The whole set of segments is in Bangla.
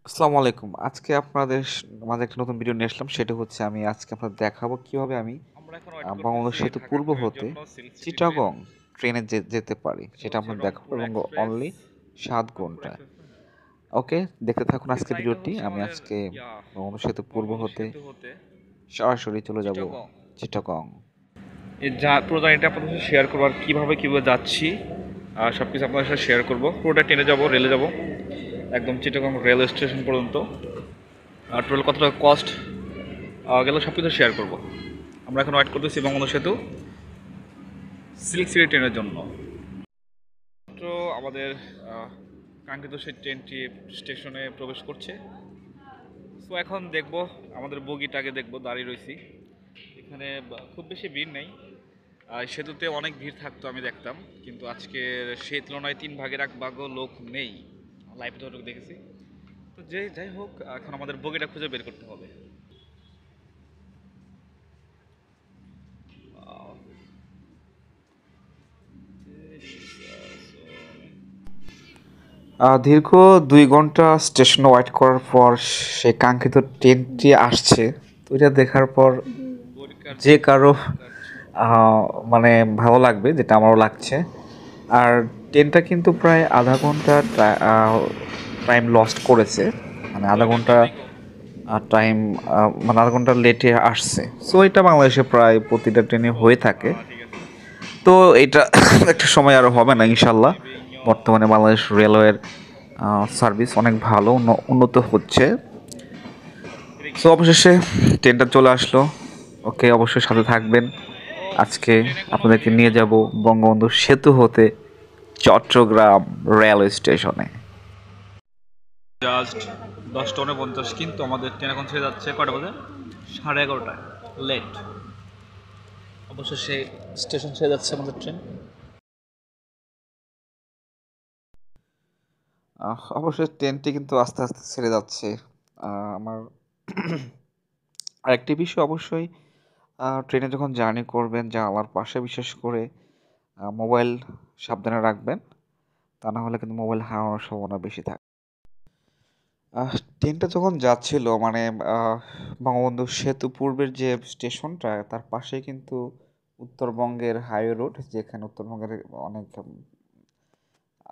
আসসালামু আলাইকুম। আজকে আপনাদের মাঝে একটা নতুন ভিডিও নিয়ে আসলাম। সেটা হচ্ছে আমি আজকে আপনাদের দেখাবো কিভাবে আমি আমরা এখন ওয়েট বঙ্গবন্ধু করতেছি সেতু ঢাকা পূর্ব ট্রেনের হতে জন্য সিল্ক সিটি ট্রেন। চিটাগং ট্রেনে যেতে পারি। এটা সেটা হচ্ছে আপনাদের দেখাবো রংপুর এবং এক্সপ্রেস। অনলি ৭ রংপুর ঘন্টায়। এক্সপ্রেস না? ওকে, দেখতে থাকুন আজকে আজকের জার্নিটা ভিডিওটি। হচ্ছে আমি আমাদের আজকে ইয়া বঙ্গবন্ধু সেতু পূর্ব বঙ্গবন্ধু হতে সেতু হতে সরাসরি চলে যাব চিটাগং। চিটাগং। এই পুরো জার্নিটা আপনাদের সাথে শেয়ার করবো আর কীভাবে যাচ্ছি আর সব কিছু আপনাদের সাথে শেয়ার করবো। পুরোটা ট্রেনে যাব, রেলে যাব একদম চিটাগং রেল স্টেশন পর্যন্ত। আর টোটাল কত টাকা কস্ট গেল সব কিছু শেয়ার করবো। আমরা এখন ওয়েট করতেছি বঙ্গবন্ধু সেতু সিল্ক সিটি ট্রেনের জন্য। তো আমাদের কাঙ্ক্ষিত সেই ট্রেনটি স্টেশনে প্রবেশ করছে। সো এখন দেখব আমাদের বগিটাকে দেখব, দাঁড়িয়ে রয়েছি এখানে। খুব বেশি ভিড় নেই। সেতুতে অনেক ভিড় থাকতো আমি দেখতাম, কিন্তু আজকে সেই তুলনায় 1/3 লোক নেই। লাইভ যতটুকু দেখেছি। তো যাই হোক, এখন আমাদের বগিটা খুঁজে বের করতে হবে। আহ, দীর্ঘ ২ ঘন্টা স্টেশনে ওয়েট করার পর সেই কাঙ্ক্ষিত ট্রেনটি আসছে। তো এটা দেখার পর ঘড়ি যে কাটছে, কারো ঘড়ি কাটছে। মানে ভালো লাগবে, যেটা আমারও লাগছে। আর ট্রেনটা কিন্তু প্রায় আধা ঘন্টা টাইম লস্ট করেছে। মানে আধা ঘড়ি কাটছে ঘন্টা দেখো। টাইম, মানে আধা ঘন্টা লেটে আসছে। সো এটা বাংলাদেশে প্রায় প্রতিটা ট্রেনে হয়ে থাকে। ঠিক আছে। তো এটা একটা সময় আরও হবে না ইনশাল্লাহ। বর্তমানে বাংলাদেশ রেলওয়ের সার্ভিস অনেক ভালো উন্নত হচ্ছে। এটা কি? সো অবশেষে ট্রেনটা চলে আসলো। ওকে, অবশ্যই সাথে থাকবেন। ও, আজকে ট্রেন এখনো আপনাদেরকে আসেনি নিয়ে তো। যাব বঙ্গবন্ধু সেতু হতে চট্টগ্রাম রেলওয়ে স্টেশনে। জাস্ট 10টা 49, কিন্তু আমাদের ট্রেন এখন ছেড়ে যাচ্ছে কটা বাজে? 11:30টায়। লেট। অবশ্যই সেই স্টেশন ছেড়ে যাচ্ছে আমাদের ট্রেন। অবশ্যই ট্রেনটি কিন্তু আস্তে আস্তে ছেড়ে যাচ্ছে। আমার আরেকটি বিষয় অবশ্যই, ট্রেনে যখন জার্নি করবেন জানালার পাশে বিশেষ করে মোবাইল সাবধানে রাখবেন। তা না হলে কিন্তু মোবাইল হারানোর সম্ভাবনা বেশি থাকে। ট্রেনটা যখন যাচ্ছিল মানে আহ, বঙ্গবন্ধু সেতু পূর্বের যে স্টেশনটা তার পাশেই কিন্তু উত্তরবঙ্গের হাইওয়ে রোড, যেখানে উত্তরবঙ্গের অনেক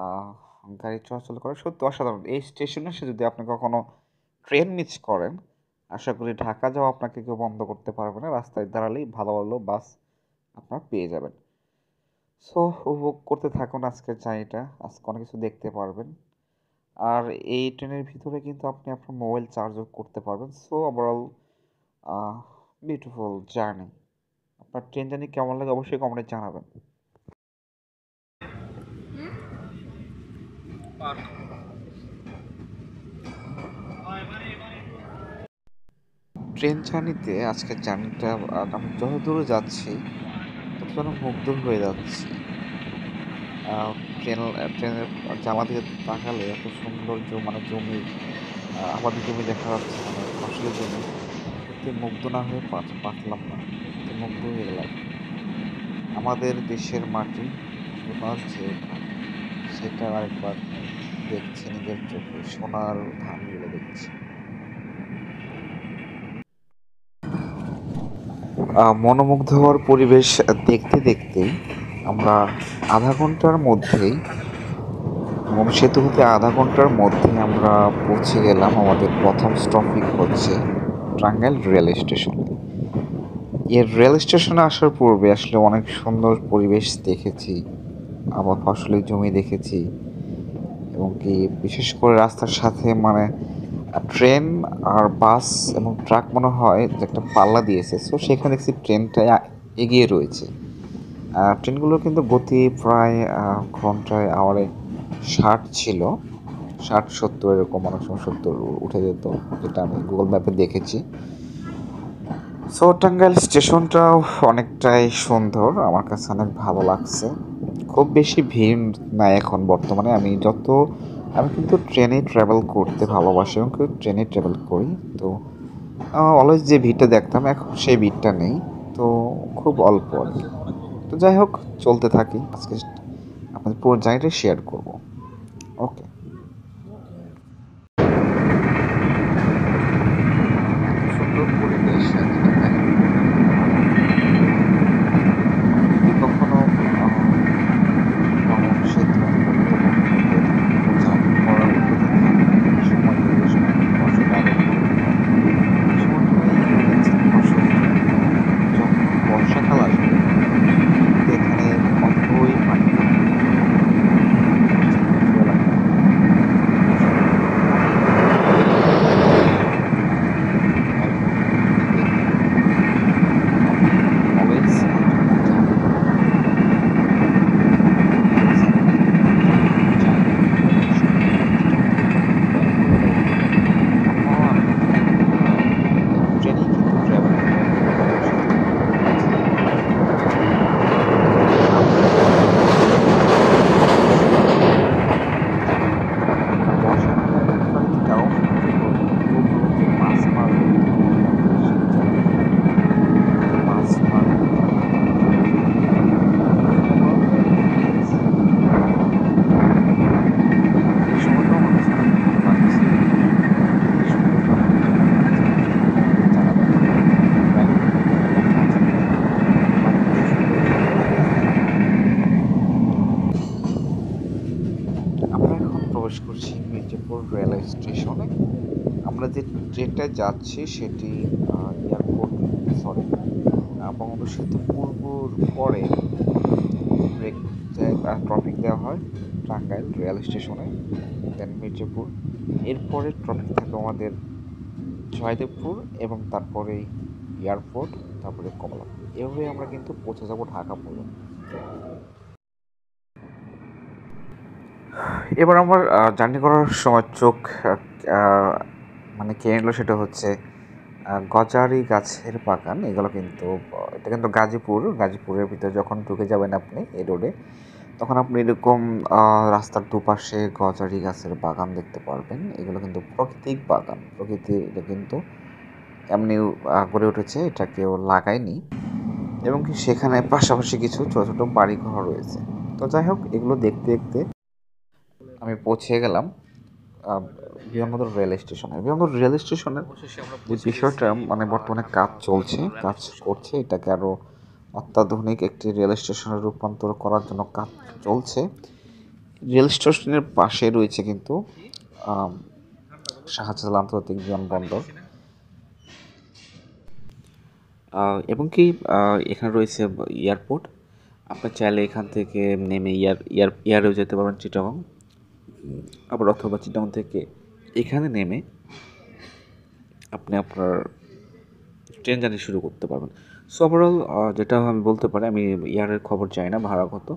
আহ, গাড়ি চলাচল করে। সত্যি অসাধারণ। এই স্টেশনে এসে যদি আপনি কখনো ট্রেন মিস করেন, আশা করি ঢাকা যাওয়া আপনাকে কেউ বন্ধ করতে পারবে না। রাস্তায় দাঁড়ালেই ভালো ভালো বাস আপনারা পেয়ে যাবেন। সো উপভোগ করতে থাকুন আজকের জার্নিটা। আজকে অনেক কিছু দেখতে পারবেন। আর এই ট্রেনের ভিতরে কিন্তু আপনি আপনার মোবাইল চার্জও করতে পারবেন। So overall beautiful journey. আপনার ট্রেন জার্নি কেমন লাগে অবশ্যই কমেন্টে জানাবেন। ট্রেন জার্নিতে আজকের জার্নিটা, আমি যত দূরে যাচ্ছি তত যেন মুগ্ধ হয়ে যাচ্ছি। আহ, ট্রেন ট্রেনের জানলা দিয়ে তাকালে এত সৌন্দর্য, মানে জমি, আবাদি জমি দেখা যাচ্ছে, মানে ফসলের জমি। সত্যি মুগ্ধ না হয়ে পারলাম না। সত্যি মুগ্ধ হয়ে গেলাম। আমাদের দেশের মাটি সোনার চেয়েও খাঁটি, সেটা আরেকবার দেখছি নিজের চোখে, সোনার ধানগুলো দেখছি। মনোমুগ্ধকর পরিবেশ দেখতে দেখতেই আমরা আধা ঘন্টার মধ্যেই, সেতু হতে আধা ঘন্টার মধ্যেই আমরা পৌঁছে গেলাম। আমাদের প্রথম স্টপিং হচ্ছে টাঙ্গাইল রেল স্টেশনে। এর রেল স্টেশনে আসার পূর্বে আসলে অনেক সুন্দর পরিবেশ দেখেছি, আবার ফসলের জমি দেখেছি, এবং কি বিশেষ করে রাস্তার সাথে মানে ট্রেন আর বাস এবং ট্রাক মনে হয় যে একটা পাল্লা দিয়েছে। সো সেখানে দেখছি ট্রেনটা এগিয়ে রয়েছে। ট্রেনগুলোর কিন্তু গতি প্রায় ঘন্টায় আওয়ারে 60 ছিল, 60-70 এরকম, অনেক সময় 70 উঠে যেত, যেটা আমি গুগল ম্যাপে দেখেছি। সো টাঙ্গাইল স্টেশনটাও অনেকটাই সুন্দর, আমার কাছে অনেক ভালো লাগছে। খুব বেশি ভিড় নাই এখন বর্তমানে। আমি কিন্তু ট্রেনে ট্রাভেল করতে ভালোবাসি এবং ট্রেনে ট্রাভেল করি। তো অলওয়েজ যে ভিড়টা দেখতাম এখন সেই ভিড়টা নেই। তো খুব অল্প আর কি। তো যাই হোক, চলতে থাকি। আজকে আপনাদের পুরো জার্নিটা শেয়ার করব। ওকে। স্টেশনে। আমরা যে ট্রেনটায় যাচ্ছি সেটি এয়ারপোর্ট সরি বঙ্গবন্ধু সেতু পূর্বর পরে ব্রেক ট্রপিক দেওয়া হয় টাঙ্গাইল রেল স্টেশনে, দেন মির্জাপুর। এরপরে ট্রপিক থাকে আমাদের জয়দেবপুর এবং তারপরে এয়ারপোর্ট, তারপরে কমলাপুর। এভাবে আমরা কিন্তু পৌঁছে যাব ঢাকা পর্যন্ত। এবার আমার জার্নি করার সময় চোখ মানে কে নিল সেটা হচ্ছে গজারি গাছের বাগান। এগুলো কিন্তু এটা কিন্তু গাজীপুরের ভিতরে যখন ঢুকে যাবেন আপনি এই রোডে, তখন আপনি এরকম রাস্তার দুপাশে গজারি গাছের বাগান দেখতে পারবেন। এগুলো কিন্তু প্রাকৃতিক বাগান, প্রকৃতি এটা কিন্তু এমনি গড়ে উঠেছে, এটা কেউ লাগায়নি। এবং কি সেখানে পাশাপাশি কিছু ছোটো ছোটো বাড়িঘর রয়েছে। তো যাই হোক, এগুলো দেখতে দেখতে আমি পৌঁছে গেলাম বিমানবন্দর রেল স্টেশনে। বিমানবন্দর রেল স্টেশনের যে বিষয়টা মানে বর্তমানে কাজ করছে, এটাকে আরও অত্যাধুনিক একটি রেল স্টেশনে রূপান্তর করার জন্য কাজ চলছে। রেল স্টেশনের পাশে রয়েছে কিন্তু শাহজালাল আন্তর্জাতিক বিমানবন্দর, এবং কি এখানে রয়েছে এয়ারপোর্ট। আপনি চাইলে এখান থেকে নেমে এয়ারেও যেতে পারবেন চিটাগং, আবার অথবা চিটাগং থেকে এখানে নেমে আপনি আপনার ট্রেন জার্নি শুরু করতে পারবেন। সো ওভারঅল যেটা আমি বলতে পারি, আমি এয়ারের খবর চাই না ভাড়া কত।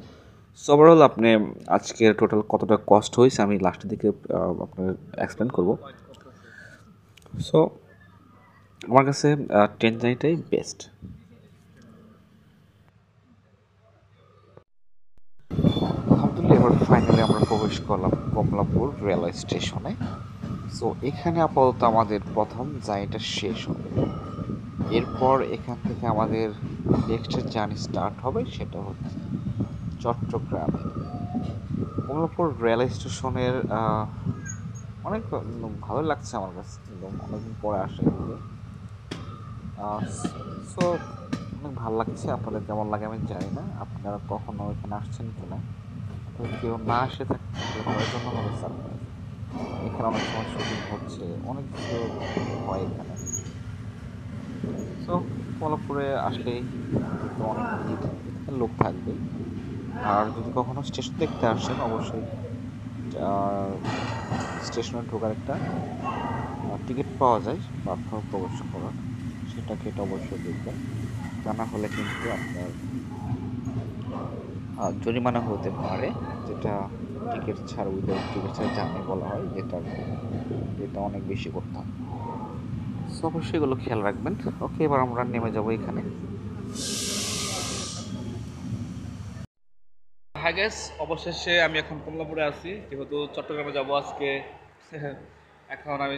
সো ওভারঅল আপনি আজকের টোটাল কতটা কস্ট হয়েছে আমি লাস্টের দিকে আপনার এক্সপ্লেন করব। সো আমার কাছে ট্রেন জার্নিটাই বেস্ট। আলহামদুলিল্লাহ, এবার ফাইনালি আমরা প্রবেশ করলাম কমলাপুর রেলওয়ে স্টেশনে। সো এখানে আপাতত আমাদের প্রথম জার্নিটা শেষ হবে। এরপর এখান থেকে আমাদের নেক্সট জার্নি স্টার্ট হবে, সেটা হচ্ছে চট্টগ্রামে। কমলাপুর রেলওয়ে স্টেশনের অনেক ভালো লাগছে আমার কাছে, এবং অনেকদিন পরে আসা এদিকে। সো অনেক ভালো লাগছে। আপনাদের কেমন লাগে আমি জানি না, আপনারা কখনো এখানে আসছেন কিনা। তো কেউ না আসে থাকলে তাদের জন্য হবে সারপ্রাইজ। এখানে অনেক সময় শুটিং হচ্ছে, অনেক কিছু হয় এখানে। সো কমলাপুরে আসলেই কিন্তু অনেক ভিড়, এখানে লোক থাকবেই। আর যদি কখনো স্টেশন দেখতে আসেন, অবশ্যই স্টেশনে ঢোকার একটা টিকিট পাওয়া যায় প্ল্যাটফর্মে প্রবেশ করার, সেটা কেটে অবশ্যই দেখবেন। তা না হলে কিন্তু আপনার জরিমানা হতে পারে, যেটা টিকিট ছাড়া উইদাউট টিকিট ছাড়া জার্নি বলা হয়, যেটা অনেক বেশি করতে হয়। সো অবশ্যই এগুলো খেয়াল রাখবেন। ওকে, এবার আমরা নেমে যাবো এখানে। হাই গাইস, অবশেষে আমি এখন কমলাপুরে আছি, যেহেতু চট্টগ্রামে যাব আজকে। এখন আমি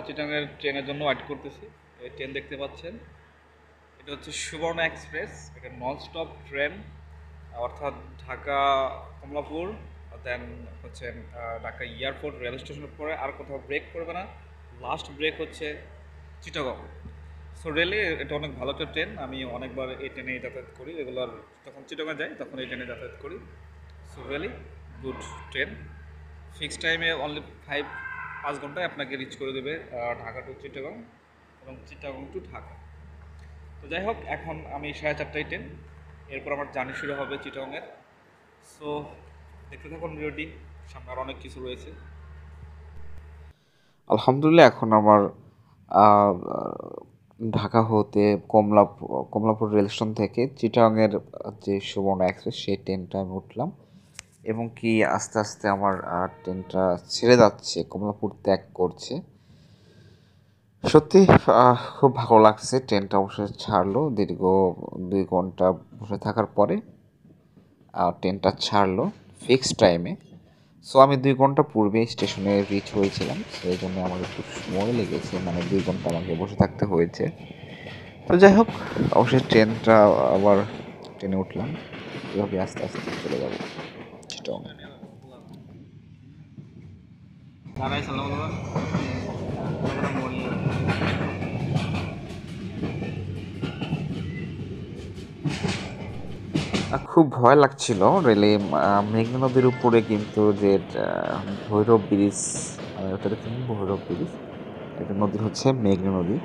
চিটাগাংয়ের ট্রেনের জন্য ওয়েট করতেছি। এই ট্রেন দেখতে পাচ্ছেন, এটা হচ্ছে সুবর্ণ এক্সপ্রেস। এটা নন স্টপ ট্রেন, অর্থাৎ ঢাকা কমলাপুর, দেন হচ্ছে ঢাকা এয়ারপোর্ট রেল স্টেশনের পরে আর কোথাও ব্রেক করবে না। লাস্ট ব্রেক হচ্ছে চিটাগং। সো রেলে এটা অনেক ভালো একটা ট্রেন, আমি অনেকবার এই ট্রেনে যাতায়াত করি রেগুলার। যখন চিটাগং যাই তখন এই ট্রেনে যাতায়াত করি। So really good train. Fixed টাইমে অনলি 5 ঘন্টায় আপনাকে রিচ করে দেবে ঢাকা টু চিটাগং এবং চিটাগং টু ঢাকা। তো যাই হোক, এখন আমি 4:30টায় ট্রেন, এরপর আমার জার্নি শুরু হবে চিটাগংয়ের। সো দেখতে থাকুন ভিডিওটি, সামনে আর অনেক কিছু রয়েছে। আলহামদুলিল্লাহ, এখন আমার ঢাকা হতে কমলাপুর রেল স্টেশন থেকে চিটাগাংয়ের যে সুবর্ণ এক্সপ্রেস সেই ট্রেনটা আমি উঠলাম, এবং কি আস্তে আস্তে আমার ট্রেনটা ছেড়ে যাচ্ছে, কমলাপুর ত্যাগ করছে। সত্যি খুব ভালো লাগছে। ট্রেনটা অবশ্যই ছাড়লো দীর্ঘ 2 ঘন্টা বসে থাকার পরে ট্রেনটা ছাড়লো ফিক্সড টাইমে। সো আমি 2 ঘন্টা পূর্বে স্টেশনে রিচ হয়েছিলাম, সেই জন্য আমার একটু সময় লেগেছে, মানে 2 ঘন্টা আমাকে বসে থাকতে হয়েছে। তো যাই হোক, অবশ্যই ট্রেনটা আবার ট্রেনে উঠলাম, এভাবে আস্তে আস্তে চলে যাবো চিটাগং। খুব ভয় লাগছিল রেলে। মেঘনা নদীর উপরে কিন্তু যে ভৈরব ব্রিজ ওটা দেখুন ভৈরব ব্রিজ, একটা নদী হচ্ছে মেঘনা নদী।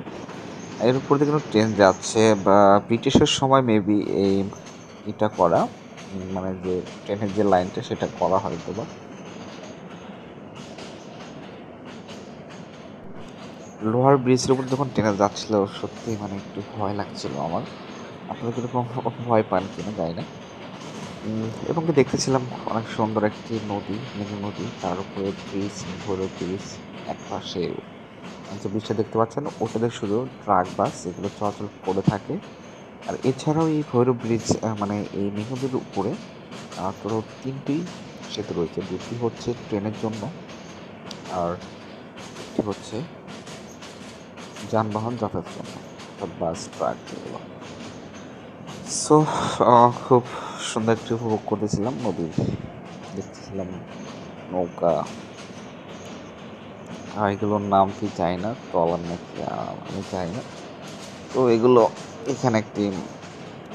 এর উপর দিয়ে কোনো ট্রেন যাচ্ছে, বা ব্রিটিশের সময় মেবি এটা করা, মানে যে ট্রেনের যে লাইনটা সেটা করা হয়তো বা। লোহার ব্রিজের উপর যখন ট্রেনে যাচ্ছিল সত্যি মানে একটু ভয় লাগছিল আমার। আপনাদের কিরকম ভয় পান কিনা জানি না। এবং কি দেখতেছিলাম অনেক সুন্দর একটি নদী, মেঘনা নদী, তার উপরে ব্রিজ, ভৈরব ব্রিজ। এক পাশে যে ব্রিজটা দেখতে পাচ্ছেন ওটাতে শুধু ট্রাক বাস এগুলো চলাচল করে থাকে। আর এছাড়াও এই ভৈরব ব্রিজ মানে এই মেঘনা নদীর উপরে টোটাল 3টি সেতু রয়েছে। 2টি হচ্ছে ট্রেনের জন্য, আর একটি হচ্ছে যানবাহন যাতায়াতের জন্য, অর্থাৎ বাস ট্রাক যেগুলো। সো খুব সুন্দর একটি উপভোগ করতেছিলাম নদী, দেখতেছিলাম নৌকা, আর এগুলোর নাম কি জানি না, ট্রলার নাকি আমি জানি না। তো এগুলো এখানে একটি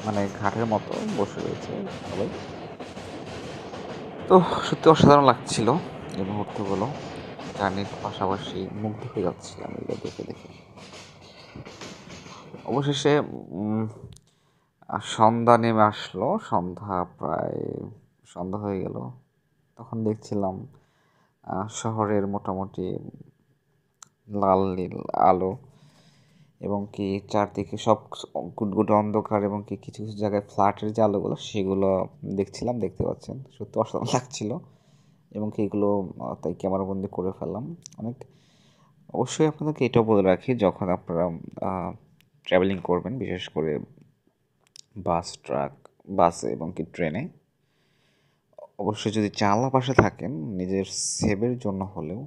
মানে ঘাটের মতো বসে রয়েছে সবাই। তো সত্যি অসাধারণ লাগছিল এই মুহূর্তগুলো। জার্নির পাশাপাশি মুগ্ধ হয়ে যাচ্ছিলাম এগুলো দেখে দেখে। অবশেষে সন্ধ্যা নেমে আসলো, প্রায় সন্ধ্যা হয়ে গেল। তখন দেখছিলাম শহরের মোটামুটি লাল নীল আলো, এবং কি চারদিকে সব গুটগুটে অন্ধকার, এবং কি কিছু কিছু জায়গায় ফ্ল্যাটের যে আলোগুলো সেগুলো দেখছিলাম, দেখতে পাচ্ছেন সত্যি অসাধারণ লাগছিল। এবং কি এগুলো তাই ক্যামেরাবন্দি করে ফেললাম অনেক। অবশ্যই আপনাদেরকে এটাও বলে রাখি, যখন আপনারা ট্রাভেলিং করবেন, বিশেষ করে বাস ট্রাক, বাসে এবং কি ট্রেনে, অবশ্যই যদি জানলা পাশে থাকেন নিজের সেভের জন্য হলেও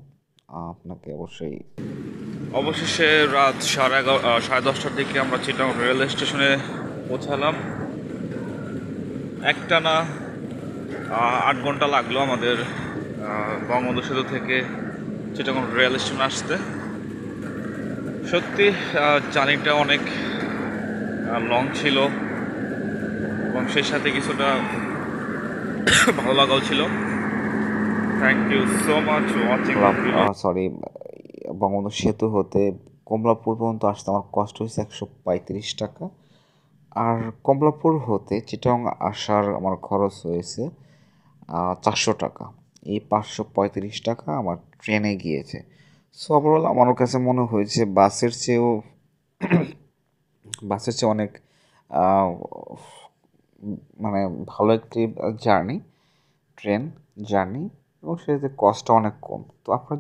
আপনাকে অবশ্যই। অবশেষে রাত 10:30টার দিকে আমরা চিটাগং রেল স্টেশনে পৌঁছালাম। একটানা 8 ঘন্টা লাগলো আমাদের বঙ্গবন্ধু সেতু থেকে চিটাগং রেল স্টেশন আসতে। সত্যি জার্নিটা অনেক লং ছিল, এবং সেই সাথে কিছুটা ভালো লাগাও ছিল। Thank you so much watching. Sorry, Bangabandhu Setu হতে কমলাপুর পর্যন্ত আসতে আমার কষ্ট হয়েছে 135 টাকা। আর কমলাপুর হতে চিটাগং আসার আমার খরচ হয়েছে 400 টাকা। এই 535 টাকা আমার ট্রেনে গিয়েছে। সো ওভারঅল আমার কাছে মনে হয়েছে বাসের চেয়ে অনেক আহ, মানে ভালো একটি জার্নি, ট্রেন জার্নি, এবং সেটাতে কস্টটা অনেক কম। তো আপনারা